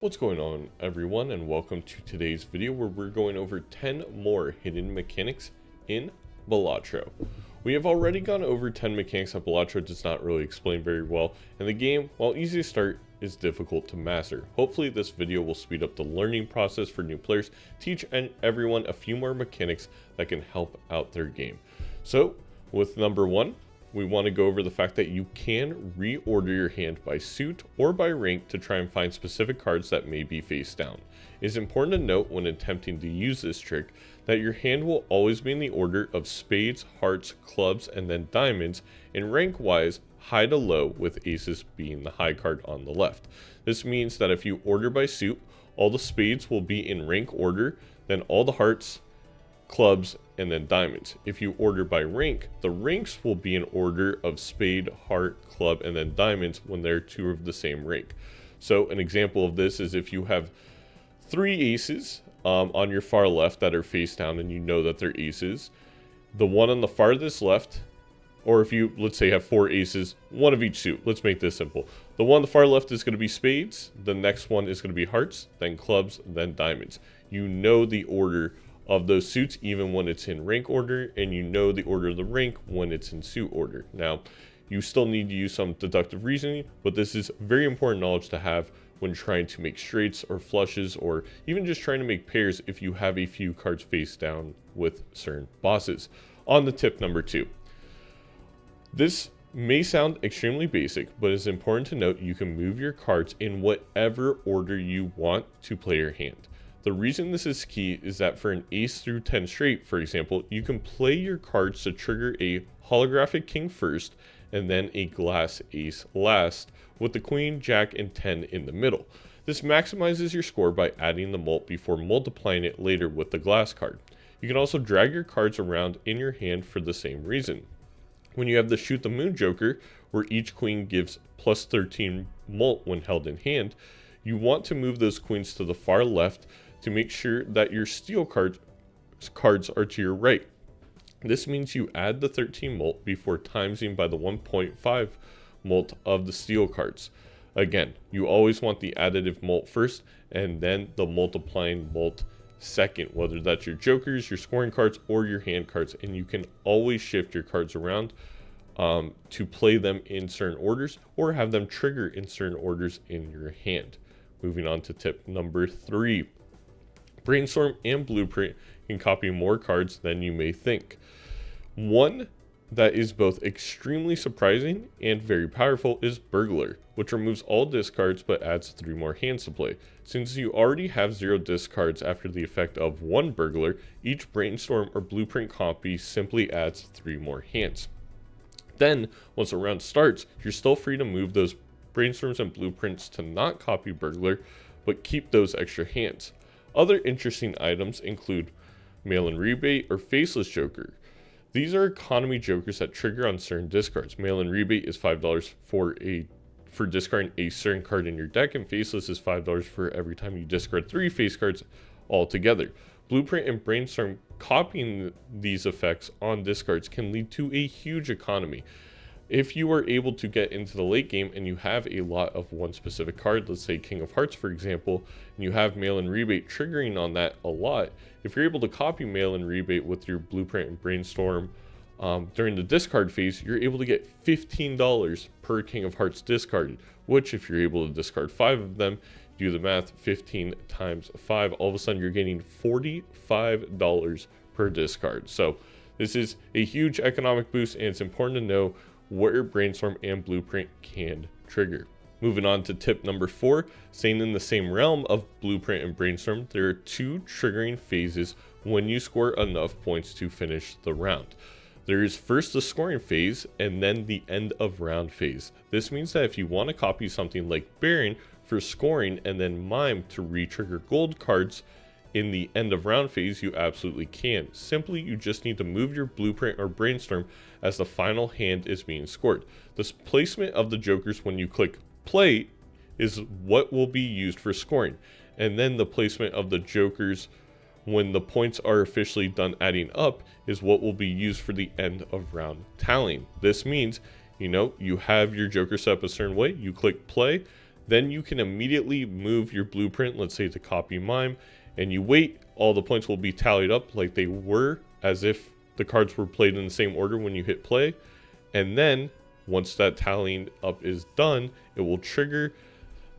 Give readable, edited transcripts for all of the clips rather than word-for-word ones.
What's going on, everyone, and welcome to today's video where we're going over 10 more hidden mechanics in Balatro. We have already gone over 10 mechanics that Balatro does not really explain very well, and the game, while easy to start, is difficult to master. Hopefully this video will speed up the learning process for new players, teach everyone a few more mechanics that can help out their game. So, with number 1, we want to go over the fact that you can reorder your hand by suit or by rank to try and find specific cards that may be face down. It is important to note when attempting to use this trick that your hand will always be in the order of spades, hearts, clubs, and then diamonds, and rank wise high to low, with aces being the high card on the left. This means that if you order by suit, all the spades will be in rank order, then all the hearts, clubs, and then diamonds. If you order by rank, the ranks will be in order of spade, heart, club, and then diamonds when they're two of the same rank. So an example of this is if you have 3 aces on your far left that are face down and you know that they're aces, the one on the farthest left, or if you, let's say, have 4 aces, one of each suit, let's make this simple. The one on the far left is going to be spades, the next one is going to be hearts, then clubs, then diamonds. You know the order of those suits even when it's in rank order, and you know the order of the rank when it's in suit order. Now, you still need to use some deductive reasoning, but this is very important knowledge to have when trying to make straights or flushes, or even just trying to make pairs if you have a few cards face down with certain bosses. On to tip number 2. This may sound extremely basic, but it's important to note you can move your cards in whatever order you want to play your hand. The reason this is key is that for an ace through 10 straight, for example, you can play your cards to trigger a holographic king first and then a glass ace last, with the queen, jack, and 10 in the middle. This maximizes your score by adding the mult before multiplying it later with the glass card. You can also drag your cards around in your hand for the same reason. When you have the shoot the moon joker, where each queen gives plus 13 mult when held in hand, you want to move those queens to the far left to make sure that your steel cards are to your right. This means you add the 13 mult before timesing by the 1.5 mult of the steel cards. Again, you always want the additive mult first and then the multiplying mult second, whether that's your jokers, your scoring cards, or your hand cards, and you can always shift your cards around to play them in certain orders or have them trigger in certain orders in your hand. Moving on to tip number 3. Brainstorm and Blueprint can copy more cards than you may think. One that is both extremely surprising and very powerful is Burglar, which removes all discards but adds 3 more hands to play. Since you already have 0 discards after the effect of 1 Burglar, each Brainstorm or Blueprint copy simply adds 3 more hands. Then, once a round starts, you're still free to move those Brainstorms and Blueprints to not copy Burglar, but keep those extra hands. Other interesting items include Mail-in Rebate or Faceless Joker. These are economy jokers that trigger on certain discards. Mail-in Rebate is $5 for discarding a certain card in your deck, and Faceless is $5 for every time you discard 3 face cards altogether. Blueprint and Brainstorm copying these effects on discards can lead to a huge economy. If you are able to get into the late game and you have a lot of one specific card, let's say King of Hearts for example, and you have Mail-in Rebate triggering on that a lot, if you're able to copy Mail-in Rebate with your Blueprint and Brainstorm during the discard phase, you're able to get $15 per King of Hearts discarded, which if you're able to discard 5 of them, do the math, 15 times 5, all of a sudden you're getting $45 per discard. So this is a huge economic boost, and it's important to know where Brainstorm and Blueprint can trigger. Moving on to tip number 4, staying in the same realm of Blueprint and Brainstorm, there are 2 triggering phases when you score enough points to finish the round. There is first the scoring phase and then the end of round phase. This means that if you want to copy something like Baron for scoring and then Mime to re-trigger gold cards in the end of round phase, you absolutely can. Simply, you just need to move your Blueprint or Brainstorm as the final hand is being scored. The placement of the jokers when you click play is what will be used for scoring, and then the placement of the jokers when the points are officially done adding up is what will be used for the end of round tallying. This means, you have your joker set up a certain way, you click play, then you can immediately move your blueprint, let's say to copy mime, and you wait. All the points will be tallied up like they were, as if the cards were played in the same order when you hit play. And then once that tallying up is done, it will trigger,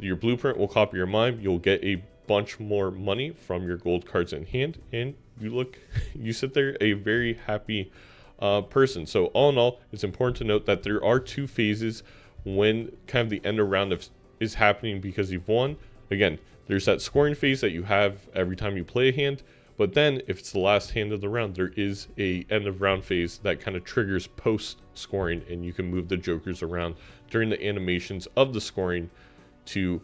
your blueprint will copy your mime, you'll get a bunch more money from your gold cards in hand, and you sit there a very happy person. So all in all, it's important to note that there are two phases when kind of the end of round is happening because you've won. Again, there's that scoring phase that you have every time you play a hand, but then if it's the last hand of the round, there is a end of round phase that kind of triggers post scoring, and you can move the jokers around during the animations of the scoring to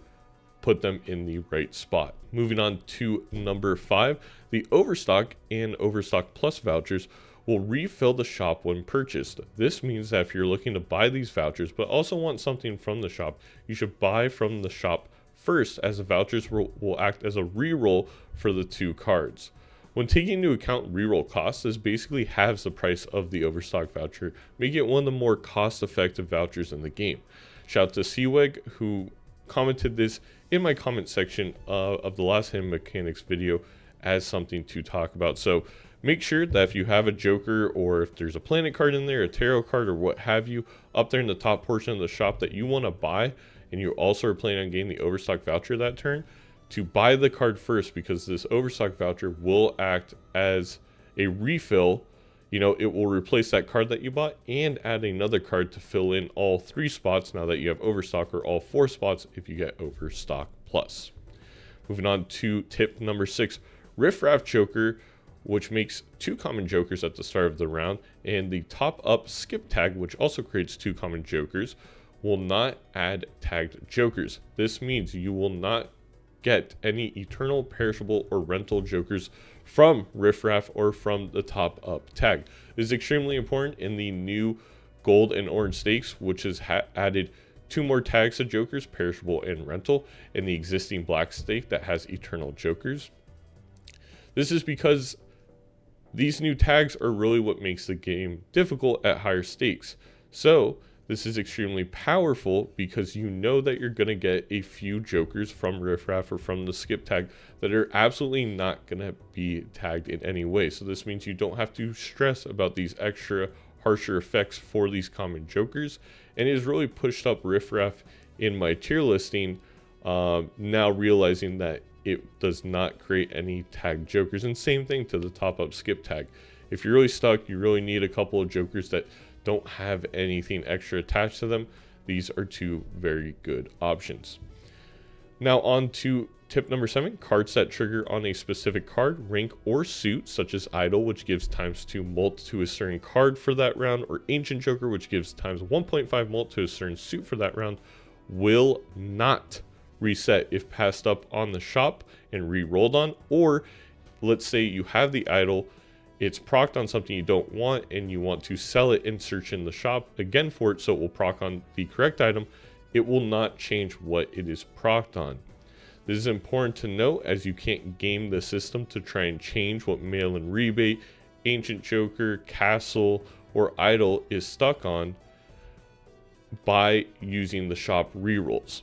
put them in the right spot. Moving on to number 5, the Overstock and Overstock Plus vouchers will refill the shop when purchased. This means that if you're looking to buy these vouchers but also want something from the shop, you should buy from the shop first, as the vouchers will act as a reroll for the 2 cards. When taking into account reroll costs, this basically halves the price of the Overstock voucher, making it one of the more cost-effective vouchers in the game. Shout out to Seaweg, who commented this in my comment section of the last hidden mechanics video as something to talk about. So make sure that if you have a joker, or if there's a planet card in there, a tarot card, or what have you, up there in the top portion of the shop that you want to buy, and you also are planning on getting the Overstock voucher that turn, to buy the card first, because this Overstock voucher will act as a refill. You know, it will replace that card that you bought and add another card to fill in all 3 spots now that you have Overstock, or all 4 spots if you get Overstock Plus. Moving on to tip number 6, Riff Raff Joker, which makes 2 common jokers at the start of the round, and the top up skip tag, which also creates 2 common jokers, will not add tagged jokers. This means you will not get any eternal, perishable, or rental jokers from Riff Raff or from the top up tag. This is extremely important in the new gold and orange stakes, which has added 2 more tags to jokers, perishable and rental, in the existing black stake that has eternal jokers. This is because these new tags are really what makes the game difficult at higher stakes. So this is extremely powerful because you know that you're going to get a few jokers from Riff Raff or from the skip tag that are absolutely not going to be tagged in any way. So this means you don't have to stress about these extra harsher effects for these common jokers, and it has really pushed up Riff Raff in my tier listing, now realizing that it does not create any tagged jokers. And same thing to the top up skip tag. If you're really stuck, you really need a couple of jokers that don't have anything extra attached to them, these are 2 very good options. Now on to tip number 7, cards that trigger on a specific card, rank, or suit, such as Idol, which gives ×2 mult to a certain card for that round, or Ancient Joker, which gives ×1.5 mult to a certain suit for that round, will not reset if passed up on the shop and re-rolled on. Or let's say you have the Idol, it's procced on something you don't want, and you want to sell it and search in the shop again for it, so it will proc on the correct item. It will not change what it is procced on. This is important to note, as you can't game the system to try and change what mail-in rebate, Ancient Joker, Castle, or Idol is stuck on by using the shop rerolls.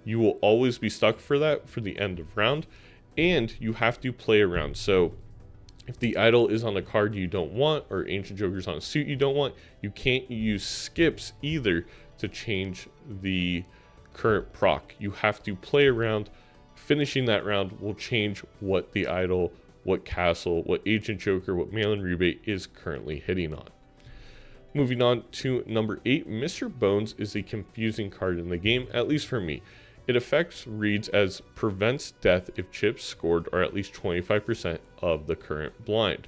You will always be stuck for that for the end of round, and you have to play around. So if the Idol is on a card you don't want, or Ancient Joker's on a suit you don't want, you can't use skips either to change the current proc. You have to play around. Finishing that round will change what the Idol, what Castle, what Ancient Joker, what mail-in rebate is currently hitting on. Moving on to number 8, Mr. Bones is a confusing card in the game, at least for me. It affects reads as prevents death if chips scored are at least 25% of the current blind.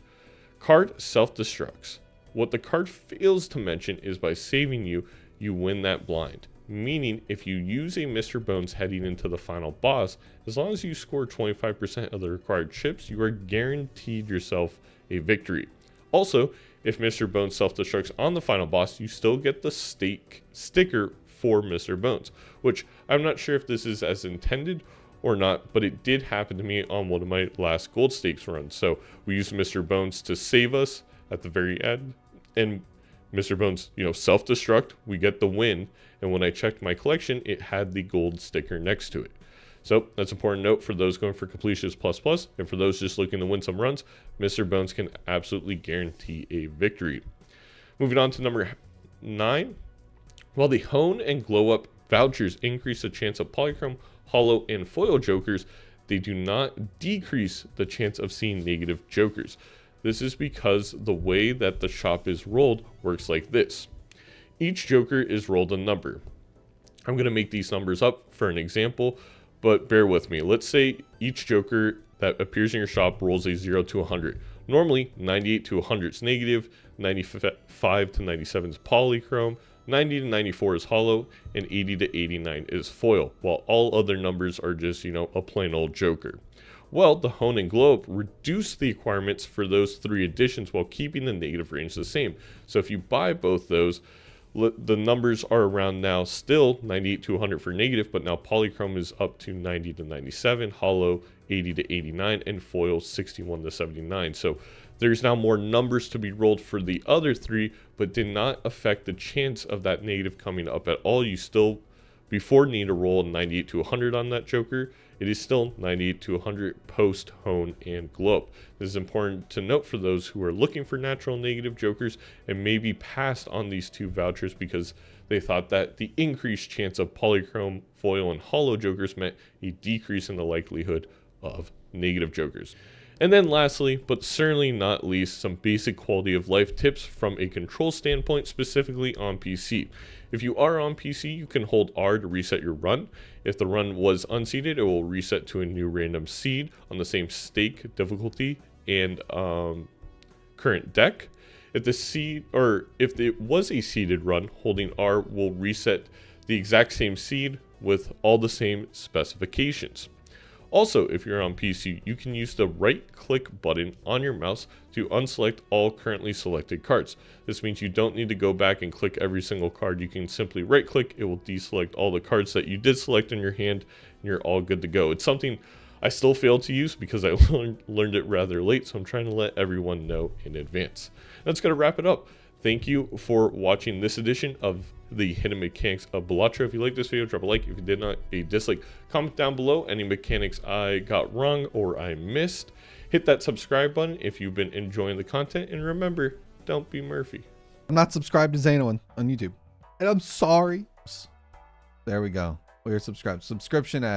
Card self-destructs. What the card fails to mention is by saving you, you win that blind. Meaning if you use a Mr. Bones heading into the final boss, as long as you score 25% of the required chips, you are guaranteed yourself a victory. Also, if Mr. Bones self-destructs on the final boss, you still get the sticker for Mr. Bones, which I'm not sure if this is as intended or not, but it did happen to me on one of my last gold stakes runs. So we used Mr. Bones to save us at the very end, and Mr. Bones, self-destruct, we get the win, and when I checked my collection, it had the gold sticker next to it. So that's an important note for those going for completions plus, and for those just looking to win some runs, Mr. Bones can absolutely guarantee a victory. Moving on to number 9. While the Hone and Glow Up vouchers increase the chance of polychrome, holo, and foil jokers, they do not decrease the chance of seeing negative jokers. This is because the way that the shop is rolled works like this. Each joker is rolled a number. I'm going to make these numbers up for an example, but bear with me. Let's say each joker that appears in your shop rolls a 0 to 100. Normally, 98 to 100 is negative, 95 to 97 is polychrome, 90 to 94 is holo, and 80 to 89 is foil, while all other numbers are just, a plain old joker. Well, the Hone and Glow Up reduce the requirements for those 3 additions while keeping the negative range the same. So if you buy both those, the numbers are around now still 98 to 100 for negative, but now polychrome is up to 90 to 97, holo 80 to 89, and foil 61 to 79. So there's now more numbers to be rolled for the other 3, but did not affect the chance of that negative coming up at all. You still, before, need to roll 98 to 100 on that joker. It is still 98 to 100 post Hone and Glow Up. This is important to note for those who are looking for natural negative jokers and maybe passed on these 2 vouchers because they thought that the increased chance of polychrome, foil, and holo jokers meant a decrease in the likelihood of negative jokers. And then lastly, but certainly not least, some basic quality of life tips from a control standpoint, specifically on PC. If you are on PC, you can hold R to reset your run. If the run was unseeded, it will reset to a new random seed on the same stake, difficulty, and current deck. If it was a seeded run, holding R will reset the exact same seed with all the same specifications. Also, if you're on PC, you can use the right-click button on your mouse to unselect all currently selected cards. This means you don't need to go back and click every single card. You can simply right-click, it will deselect all the cards that you did select in your hand, and you're all good to go. It's something I still failed to use because I learned it rather late, so I'm trying to let everyone know in advance. That's going to wrap it up. Thank you for watching this edition of the hidden mechanics of Balatro. If you like this video, drop a like. If you did not, a dislike. Comment down below any mechanics I got wrong or I missed. Hit that subscribe button if you've been enjoying the content, and remember, don't be Murphy. I'm not subscribed to Zaino on YouTube, and I'm sorry. There we go. We're subscribed. Subscription ad.